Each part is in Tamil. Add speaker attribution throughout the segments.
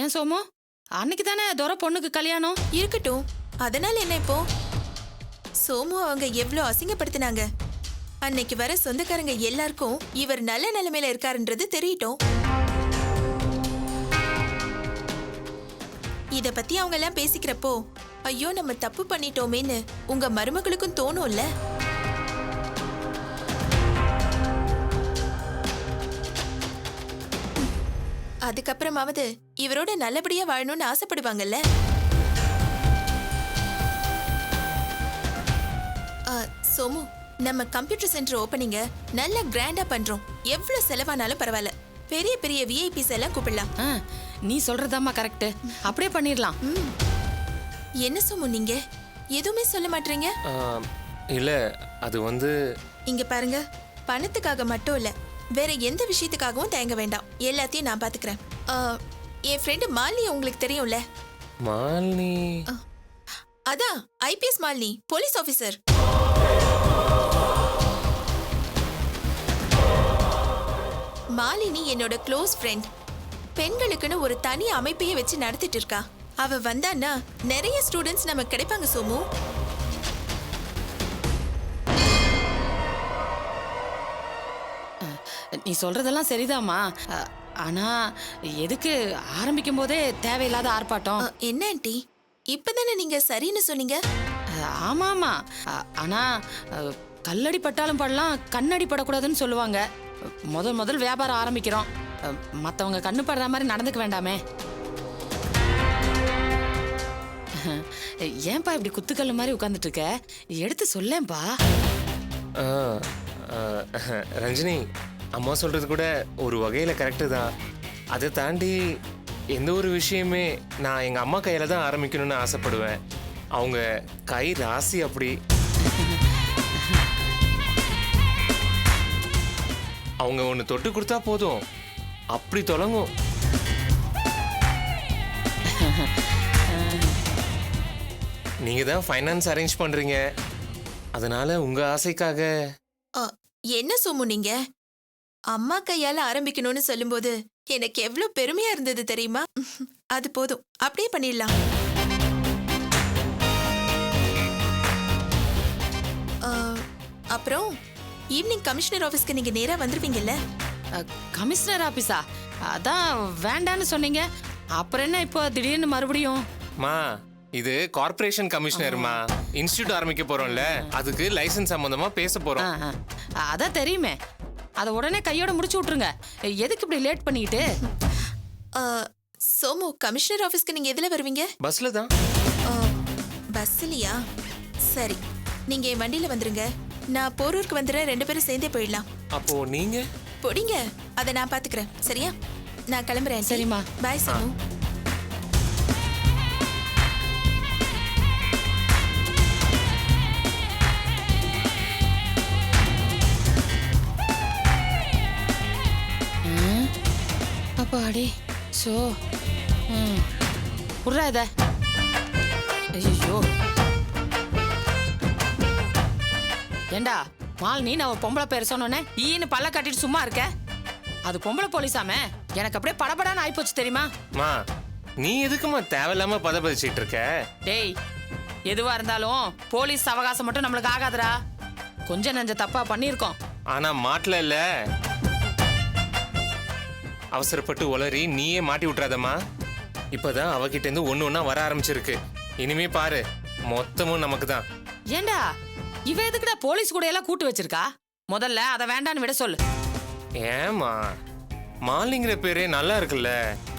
Speaker 1: ஏன் சோமு, அன்னைக்கு தானே துரை பொண்ணுக்கு கல்யாணம்.
Speaker 2: இருக்கட்டும், அதனால என்ன இப்போ? சோமு அவங்க எவ்வளோ அசிங்கப்படுத்தினாங்க. அன்னைக்கு வர சொந்தக்காரங்க எல்லாருக்கும் இவர் நல்ல நிலைமையில இருக்காருன்றது தெரியட்டும். இத பத்தி அவங்க எல்லாம் பேசிக்கிறப்போ ஐயோ நம்ம தப்பு பண்ணிட்டோமேன்னு உங்க மருமகளுக்கும் தோணும்ல. அதுக்கப்புறமாவது இவரோட நல்லபடியா வாழணும்னு ஆசைப்படுவாங்கல்ல. சோமு, நம்ம கம்ப்யூட்டர் சென்டர் ஓபனிங்க நல்ல கிராண்டா பண்றோம். எவ்வளவு செலவானாலும் பரவாயில்ல. பெரிய பெரிய விஐபிஸ் எல்லாம் கூப்பிடலாம்.
Speaker 1: நீ சொல்றதாம்மா கரெக்ட். அப்படியே பண்ணிடலாம்.
Speaker 2: என்ன சோமு நீங்க எதுவுமே சொல்ல மாட்டீங்க?
Speaker 3: இல்ல, அது வந்து
Speaker 2: இங்க பாருங்க, பணத்துக்காக மட்டும் இல்ல, வேற எந்த விஷயத்துக்காகவும் தயங்க வேண்டாம். எல்லாத்தையும் நான் பாத்துக்கிறேன். என் ஃப்ரெண்டு மாலினி உங்களுக்கு தெரியும்ல?
Speaker 3: மாலினி?
Speaker 2: அதான் IPS Malini, police officer. Malini என்னோட க்ளோஸ் ஃப்ரெண்ட். பெண்களுக்குன்னு ஒரு தனி அமைப்பையே வச்சு நடத்திட்டு இருக்கா. அவ வந்தான்னா நிறைய ஸ்டூடெண்ட்ஸ் நமக்கு கிடைப்பாங்க சோமு.
Speaker 1: நீ சொல்றதெல்லாம் சரிதாம்மா. ஆனா எதுக்கு ஆரம்பிக்கும் போதே தேவையில்லாத ஆர்ப்பாட்டம்?
Speaker 2: என்ன ஆண்டி, இப்பதானே நீங்க சரின்னு சொன்னீங்க?
Speaker 1: ஆமாமா, ஆனா கல்லடி பட்டாலும் படலாம், கண்ணடி படக்கூடாதுன்னு சொல்லுவாங்க. முதல் வியாபாரம் ஆரம்பிக்கிறோம். மற்றவங்க கண்ணு படுற மாதிரி நடந்துக்க வேண்டாமே. ஏன்பா இப்படி குத்துக்கல்லு மாதிரி உட்காந்துட்டு இருக்க? எடுத்து சொல்லேன்பா.
Speaker 3: ரஞ்சினி, அம்மா சொல்றது கூட ஒரு வகையில கரெக்டு தான். அதை தாண்டி எந்த ஒரு விஷயமே நான் எங்க அம்மா கையில தான் ஆரம்பிக்கணும்னு ஆசைப்படுவேன். அவங்க கை ராசி அப்படி. அவங்க ஒன்று தொட்டு கொடுத்தா போதும், அப்படி தொடங்கும். நீங்க தான் ஃபைனான்ஸ் அரேஞ்ச் பண்றீங்க, அதனால உங்க ஆசைக்காக.
Speaker 2: என்ன சோமு நீங்க அம்மா கையால ஆரம்பிக்கணும்னு சொல்லும்போது எனக்கு எவ்வளவு பெருமையா இருந்தது தெரியுமா? அது போதும், அப்படியே பண்ணிடலாம். அப்புறம் ஈவினிங் கமிஷனர் ஆபீஸ்க்கு நீங்க நேரா வந்துருவீங்கல்ல?
Speaker 1: கமிஷனர் ஆபீஸா? அதான் வேண்டான்னு சொன்னீங்க, அப்புறம் என்ன இப்போ திடீர்னு மறுபடியும்?
Speaker 3: மா, இது கார்ப்பரேஷன் கமிஷனர்மா. இன்ஸ்டிடியூட் ஆரம்பிக்க போறோம்ல, அதுக்கு லைசன்ஸ் சம்பந்தமா பேச போறோம்.
Speaker 1: அதான் தெரியுமே, அதை உடனே கையோட முடிச்சு விட்டுருங்க. எதுக்கு இப்படி லேட் பண்ணிட்டு?
Speaker 2: சோமு, கமிஷனர் ஆபீஸ்க்கு நீங்க எதுல வருவீங்க?
Speaker 3: பஸ்ல தான்.
Speaker 2: பஸ்லயா? சரி, நீங்க என் வண்டியில வந்துருங்க. நான் போரூருக்கு வந்துடுறேன், 2 பேரும் சேர்ந்தே போயிடலாம்.
Speaker 3: அப்போ நீங்க
Speaker 2: பொடிங்க, அதை நான் பாத்துக்கிறேன். சரியா? நான் கிளம்புறேன்.
Speaker 1: சரிம்மா,
Speaker 2: பாய் சோமு.
Speaker 1: அப்பாடி சோ புர்றா இத. ஐயோ ஏண்டா மாலினி, நான் பொம்பளை பேர் சொன்னோன்னே ஈன்னு பல்ல கட்டிட்டு சும்மா இருக்க? அது பொம்பளை போலீஸாமே, எனக்கு அப்படியே படபடான்னு ஆயிப்போச்சு தெரியுமா?
Speaker 3: மா, நீ எதுக்குமா தேவையில்லாம பதபதிச்சிட்டு இருக்க?
Speaker 1: டேய், எதுவா இருந்தாலும் போலீஸ் அவகாசம் மட்டும் நம்மளுக்கு ஆகாதுடா. கொஞ்சம் நஞ்ச தப்பா பண்ணியிருக்கோம்.
Speaker 3: ஆனா மாட்டல இல்ல, அவசரப்பட்டு உளறி நீயே மாட்டி விட்டுறாதம்மா. இப்பதான் அவகிட்ட இருந்து ஒண்ணு வர ஆரம்பிச்சிருக்கு. இனிமே பாரு, மொத்தமும் நமக்கு தான்.
Speaker 1: ஏண்டா இவ எதுக்குடா போலீஸ் கூட எல்லாம் கூட்டு வச்சிருக்கா? முதல்ல அதை வேண்டான்னு விட சொல்லு.
Speaker 3: ஏமா, மாலிங்கிற பேரே நல்லா இருக்குல்ல,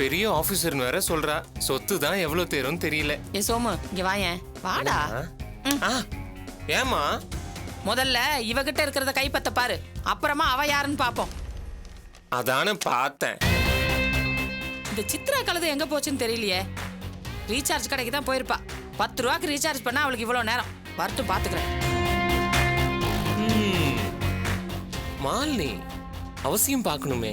Speaker 3: பெரிய ஆபீசர்னு வேற சொல்றா. சொத்து தான் எவ்வளவு தேரும் தெரியல.
Speaker 1: ஏ சோமு, இங்க வாயேன். வாடா.
Speaker 3: ஏமா,
Speaker 1: முதல்ல இவகிட்ட இருக்கிறத கைப்பத்த பாரு, அப்புறமா அவ யாருன்னு பாப்போம்.
Speaker 3: அதான பார்த்தேன்.
Speaker 1: இந்த சித்ரா கழுது எங்க போச்சுன்னு தெரியலையே. ரீசார்ஜ் கடைக்கு தான் போயிருப்பா. 10 ரூபாய்க்கு ரீசார்ஜ் பண்ணா அவளுக்கு இவ்வளவு நேரம். வரட்டும், பாத்துக்கிறேன்.
Speaker 3: மாலினி அவசியம் பார்க்கணுமே.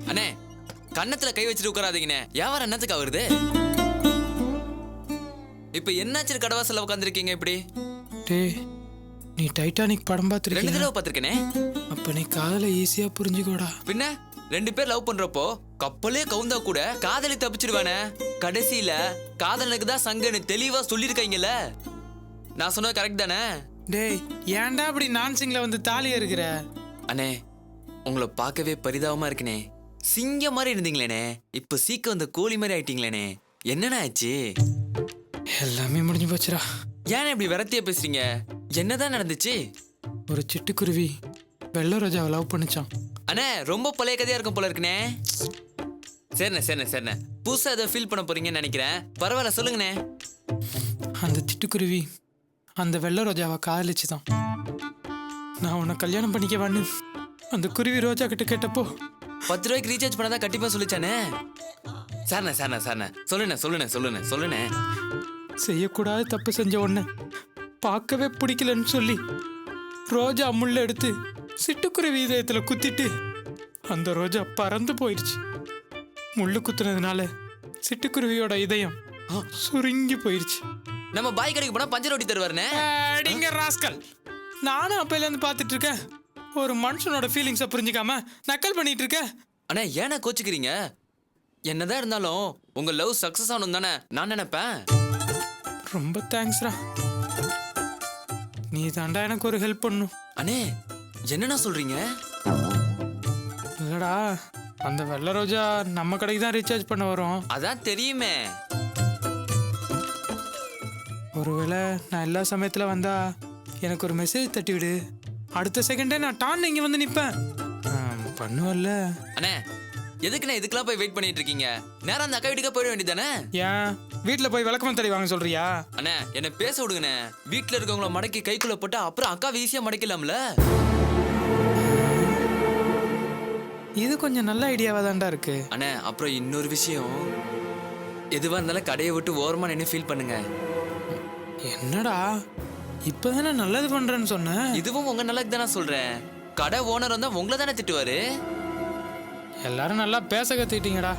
Speaker 4: அண்ணே, கன்னத்துல கை வச்சுட்டு உட்காராதீங்கண்ணே. வியாபாரம் என்னத்துக்கு ஆகுறது? இப்ப என்னாச்சு கடவாசல்ல உட்காந்துருக்கீங்க இப்படி?
Speaker 3: டேய்,
Speaker 5: நீ டைட்டானிக் படம்
Speaker 4: 2
Speaker 5: பார்த்திருக்கியா?
Speaker 4: தடவை பார்த்திருக்கேனே.
Speaker 5: அப்ப நீ காதலை ஈஸியா புரிஞ்சுக்கோடா.
Speaker 4: பின்ன 2 பேர் லவ் பண்றப்போ கப்பலே கவுந்தா கூட காதலி தப்பிச்சிடுவானே. கடைசியில காதலனுக்கு தான் சங்கன்னு தெளிவா சொல்லிருக்கீங்கல்ல. நான் சொன்னது கரெக்ட் தானே?
Speaker 5: டேய் ஏன்டா அப்படி நான்சிங்ல வந்து தாலியா இருக்கிற?
Speaker 4: அண்ணே உங்களை பார்க்கவே பரிதாபமா இருக்குனே. சிங்கம் மாதிரி இருந்தீங்களேனே, இப்ப சீக்க வந்த கோழி மாதிரி ஆயிட்டீங்களேனே. என்னண்ணா ஆச்சு?
Speaker 5: எல்லாமே முடிஞ்சு போச்சுடா.
Speaker 4: ஏன் இப்படி விரத்தியா பேசுறீங்க? என்னதான் நடந்துச்சு?
Speaker 5: ஒரு சிட்டுக்குருவி வெள்ளை ரோஜாவை லவ் பண்ணிச்சான்.
Speaker 4: அண்ணே ரொம்ப பழைய கதையா இருக்கும் போல இருக்குனே. சரிண்ணே புதுசா ஏதோ ஃபீல் பண்ண போறீங்கன்னு நினைக்கிறேன். பரவாயில்ல சொல்லுங்கண்ணே.
Speaker 5: அந்த சிட்டுக்குருவி அந்த வெள்ளை ரோஜாவை காதலிச்சுதான். நான் உன்னை கல்யாணம் பண்ணிக்கவான்னு அந்த குருவி ரோஜா கிட்ட கேட்டப்போ
Speaker 4: 10 ரூபாய்க்கு ரீசார்ஜ் பண்ணாதான் கண்டிப்பா சொல்லிச்சானே. சரிண்ணே சொல்லுண்ணே.
Speaker 5: செய்யக்கூடாத தப்பு செஞ்ச உன்னை பார்க்கவே பிடிக்கலன்னு சொல்லி ரோஜா முள்ள எடுத்து சிட்டுக்குருவி இதயத்துல குத்திட்டு அந்த ரோஜா பறந்து போயிடுச்சு. முள்ளு குத்துனதுனால சிட்டுக்குருவியோட இதயம் சுருங்கி போயிடுச்சு.
Speaker 4: நம்ம பாய் கடைக்கு போனா பஞ்சர் ஓட்டி தருவாருண்ணே.
Speaker 5: அடிங்க ராஸ்கல், நானும் அப்பையில இருந்து பார்த்துட்டு இருக்கேன். ஒரு மனுஷனோட ஃபீலிங்ஸை புரிஞ்சுக்காம நக்கல் பண்ணிட்டு இருக்க.
Speaker 4: அண்ணே ஏன்னா கோச்சுக்கிறீங்க? என்னதான் இருந்தாலும் உங்க லவ் சக்சஸ் ஆகணும் தானே நான் நினைப்பேன்.
Speaker 5: ரொம்ப தேங்க்ஸ்ரா. நீ தாண்டா எனக்கு ஒரு ஹெல்ப் பண்ணும்.
Speaker 4: அண்ணே என்னண்ணா சொல்றீங்க?
Speaker 5: இல்லடா, அந்த வெள்ளை ரோஜா நம்ம கடைக்கு தான் ரீசார்ஜ் பண்ண வரும்.
Speaker 4: அதான் தெரியுமே.
Speaker 5: ஒருவேளை நான் எல்லா சமயத்துல வந்தா எனக்கு ஒரு மெசேஜ் தட்டி விடு. அடுத்த செகண்டே நான் டான் இங்க வந்து நிப்பேன். பண்ணுவல்ல?
Speaker 4: அண்ணே எதுக்குண்ணே இதுக்கெல்லாம் போய் வெயிட் பண்ணிட்டு இருக்கீங்க? நேரம் அந்த அக்கா வீட்டுக்கா போயிட வேண்டியதானே?
Speaker 5: ஏன் வீட்டுல போய் விளக்கமா தள்ளி வாங்க சொல்றியா?
Speaker 4: அண்ணே என்ன பேச விடுங்கண்ணே. வீட்டுல இருக்கவங்கள மடக்கி கைக்குள்ள போட்டா அப்புறம் அக்கா ஈஸியா மடக்கலாம்ல.
Speaker 5: இது கொஞ்சம் நல்ல ஐடியாவா தான்டா இருக்கு.
Speaker 4: அண்ணே அப்புறம் இன்னொரு விஷயம், எதுவா இருந்தாலும் கடையை விட்டு ஓரமா நின்று ஃபீல் பண்ணுங்க.
Speaker 5: என்னடா இப்பதானே நல்லது பண்றேன்னு சொன்ன?
Speaker 4: இதுவும் உங்க நல்லதுக்கு தானே சொல்றேன். கடை ஓனர் வந்தா உங்களை தானே திட்டுவாரு.
Speaker 5: எல்லாரும் நல்லா பேச கத்துக்கிட்டீங்கடா.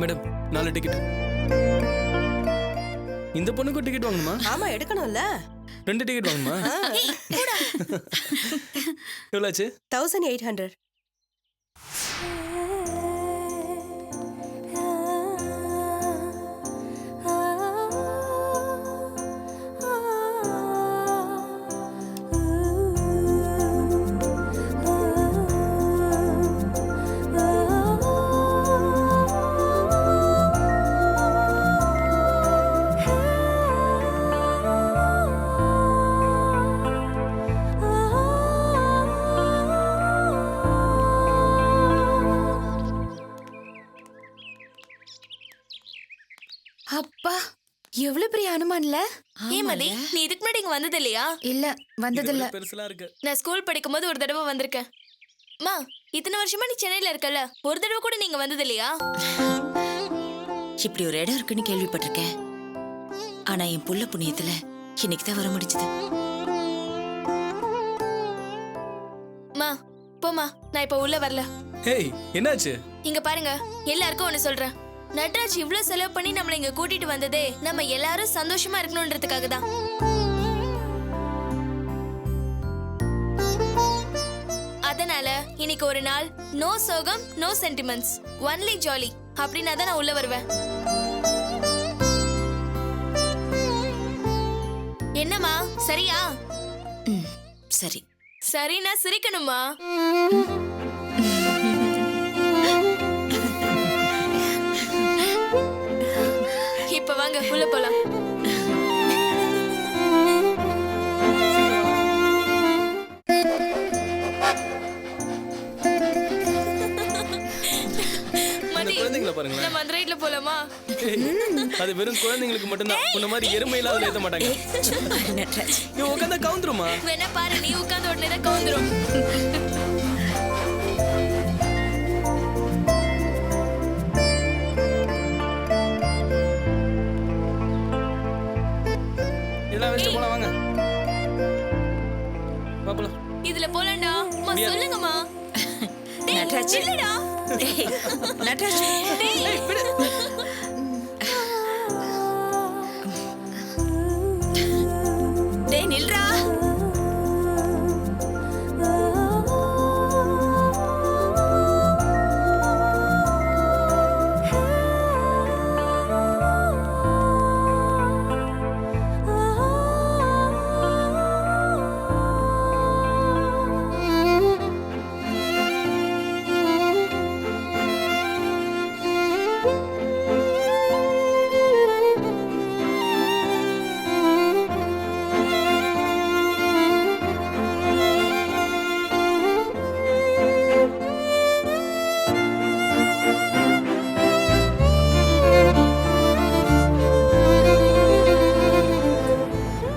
Speaker 6: Madam 4 ticket. இந்த பொண்ணுக்கு டிக்கெட் வாங்கணுமா?
Speaker 7: ஆமா எடுக்கணும்ல.
Speaker 6: 2 டிக்கெட் வாங்கணுமா? எவ்வளவு ஆச்சு?
Speaker 7: 1800.
Speaker 8: அப்பா எவ்வளவு பெரிய அனுமான்ல.
Speaker 2: ஏமதி, நீ இதுக்கு முன்னாடி இங்க வந்தது இல்லையா?
Speaker 8: இல்ல வந்ததில்ல.
Speaker 6: பெருசலா இருக்கு.
Speaker 2: நான் ஸ்கூல் படிக்கும்போது ஒரு தடவை வந்திருக்கேன். மா, இத்தனை வருஷமா நீ சென்னையில இருக்கல, ஒரு தடவை கூட நீங்க வந்தது இல்லையா?
Speaker 9: இப்படி ஒரு இடம் இருக்குன்னு கேள்விப்பட்டிருக்கேன். ஆனா என் புள்ள புண்ணியத்துல இன்னைக்கு தான் வர முடிச்சது.
Speaker 2: மா போமா, நான் இப்ப உள்ள வரல.
Speaker 6: ஏய் என்னாச்சு?
Speaker 2: இங்க பாருங்க, எல்லாருக்கும் ஒண்ணு சொல்றேன். நட்ராஜ் இவ்வளவு செலவு பண்ணி நம்மள இங்க கூட்டிட்டு வந்ததே நம்ம எல்லாரும் சந்தோஷமா இருக்கணும்ன்றதுக்காக தான். அதனால இன்னைக்கு ஒரு நாள் நோ சோகம் நோ சென்டிமெண்ட்ஸ், ஒன்லி ஜாலி அப்படின்னா தான் நான் உள்ள வருவேன். என்னம்மா சரியா?
Speaker 9: சரி.
Speaker 7: சரி நான் சிரிக்கணுமா? இப்ப வாங்க உள்ள போலாம். மதி,
Speaker 6: குழந்தைங்களை பாருங்களேன்.
Speaker 7: நம்ம அந்த ரைட்ல போலாமா?
Speaker 6: அது வெறும் குழந்தைங்களுக்கு மட்டும்தான். உன்ன மாதிரி எருமையில அதுல ஏத்த மாட்டாங்க.
Speaker 9: நட்ராஜ்
Speaker 6: நீ உட்காந்தா கவுந்துருமா?
Speaker 7: வேணா பாரு, நீ உட்கார்ந்த உடனே தான் கவுந்துரும்.
Speaker 6: இதெல்லாம் வச்சு போலாம் வாங்க. வா போலாம்.
Speaker 7: இதுல போலாம்டா. அம்மா சொல்லுங்கம்மா. டேய்,
Speaker 9: நட்ராஜ்.
Speaker 7: இல்லடா.
Speaker 9: டேய், நட்ராஜ் டேய் நில்றா.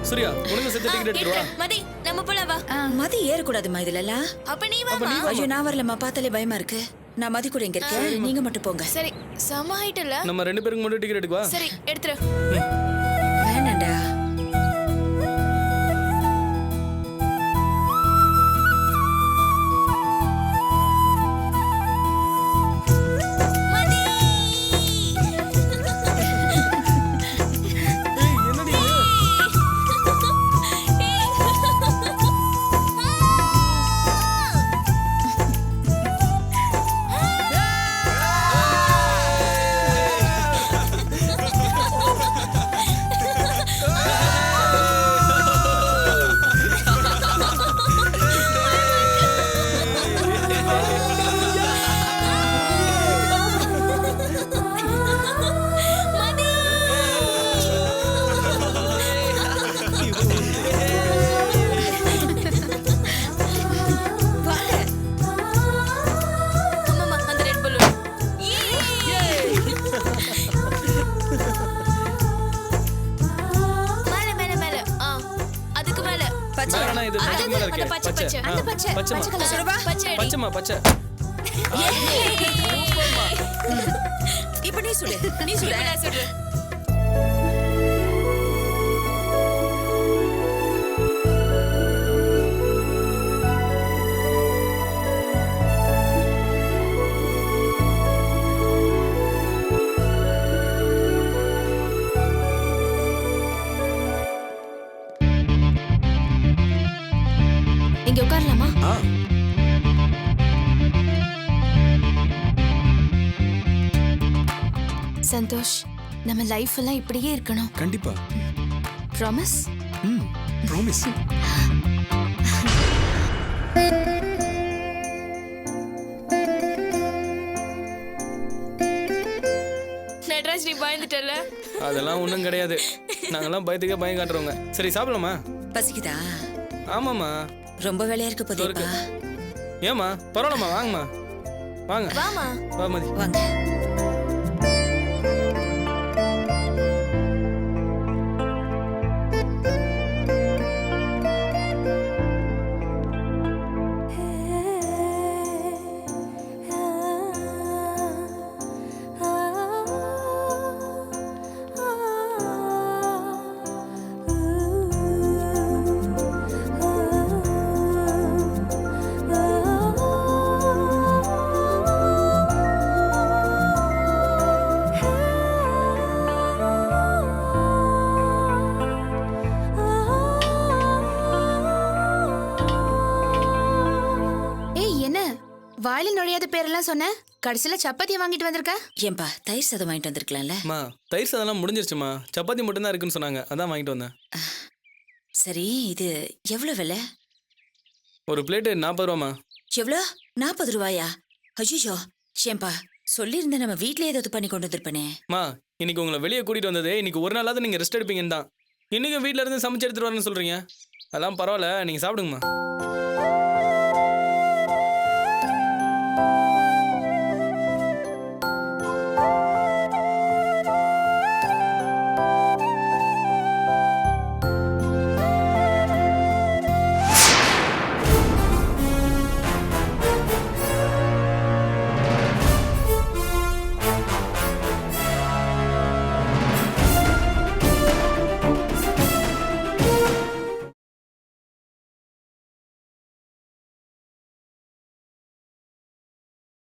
Speaker 6: சூர்யா, உனக்கு சேர்த்து டிக்கெட் எடுத்துட்டு வா.
Speaker 7: எடுத்துறேன். மதி, நம்ம போலாம் வா.
Speaker 9: மதி ஏறக்கூடாதுமா இதுலலாம்.
Speaker 7: அப்ப நீ வாமா.
Speaker 9: ஐயோ நான் வரலம்மா, பார்த்தாலே பயமா இருக்கு. நான் மதி கூட இங்க இருக்கேன், நீங்க மட்டும் போங்க.
Speaker 7: சரி, செம ஹைட் இல்ல?
Speaker 6: நம்ம 2 பேருக்கு மட்டும் டிக்கெட் எடுக்கவா?
Speaker 7: சரி, எடுத்துரு.
Speaker 9: வேணாண்டா.
Speaker 7: மதி!
Speaker 6: ஏய், என்னடி இது?
Speaker 7: அம்மாமா, அந்த ரெட் பலூன். மேல மேல மேல. அதுக்கு மேல.
Speaker 9: பச்சை
Speaker 6: வேணா, இது
Speaker 7: அது,
Speaker 6: பச்சை மேல
Speaker 7: அந்த
Speaker 6: இருக்கே.
Speaker 7: பச்சை, பச்சை.
Speaker 6: ஆ,
Speaker 7: அந்த பச்சை.
Speaker 6: பச்சைமா.
Speaker 7: பச்சை கலர்.
Speaker 9: சுரபா?
Speaker 7: பச்சை அடி.
Speaker 6: பச்சைமா, பச்சை.
Speaker 9: இப்ப நீ சுடு, நீ சுடு.
Speaker 7: இப்ப நான் சொல்றேன்.
Speaker 8: இங்க உட்காரலாமா?
Speaker 6: ஆ,
Speaker 8: சந்தோஷ், நம்ம லைஃப் எல்லாம் இப்படியே இருக்கணும்.
Speaker 6: கண்டிப்பா.
Speaker 8: ப்ராமிஸ்?
Speaker 6: ப்ராமிஸ்.
Speaker 7: நட்ராஜ், நீ பயந்துட்டல?
Speaker 6: அதெல்லாம் ஒண்ணும் கிடையாது. நாங்கெல்லாம் பயத்துக்கே பயம் காட்டுறவங்க. சரி சாப்பிடலாமா?
Speaker 9: பசிக்குதா?
Speaker 6: ஆமாம்மா.
Speaker 9: ரொம்ப வேலையா இருக்க போதேப்பா.
Speaker 6: ஏம்மா பரவாயில்லம்மா, வாங்கம்மா வாங்க.
Speaker 7: வாமா.
Speaker 6: வா மதி.
Speaker 9: வாங்க.
Speaker 8: வாயில நுழையாத பேரெல்லாம் சொன்ன, கடைசியில சப்பாத்தி வாங்கிட்டு வந்திருக்க.
Speaker 9: ஏன்பா தயிர் சாதம் வாங்கிட்டு வந்திருக்கலாம்ல?
Speaker 6: அம்மா தயிர் சாதம்லாம் முடிஞ்சிருச்சுமா. சப்பாத்தி மட்டும் தான் இருக்குன்னு சொன்னாங்க, அதான் வாங்கிட்டு வந்தேன்.
Speaker 9: சரி, இது எவ்வளவு விலை?
Speaker 6: ஒரு பிளேட்டு 40 ரூபாம்மா.
Speaker 9: எவ்வளோ? 40 ரூபாயா? ஐயோ ஏன்பா சொல்லியிருந்தேன், நம்ம வீட்லயே ஏதாவது பண்ணி கொண்டு வந்திருப்பனே.
Speaker 6: மா, இன்னைக்கு உங்களை வெளியே கூட்டிட்டு வந்தது இன்னைக்கு ஒரு நாளாவது நீங்கள் ரெஸ்ட் எடுப்பீங்கன்னு தான். இன்னைக்கும் வீட்டில் இருந்து சமைச்சு எடுத்துட்டு வரேன்னு சொல்கிறீங்க. அதெல்லாம் பரவாயில்ல, நீங்கள் சாப்பிடுங்கம்மா.